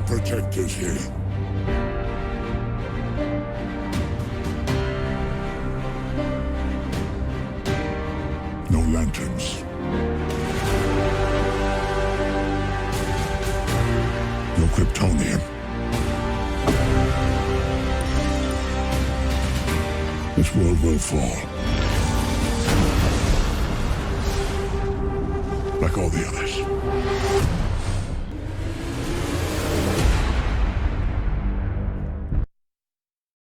protectors here. No lanterns. No Kryptonian. This world will fall. Like all the others.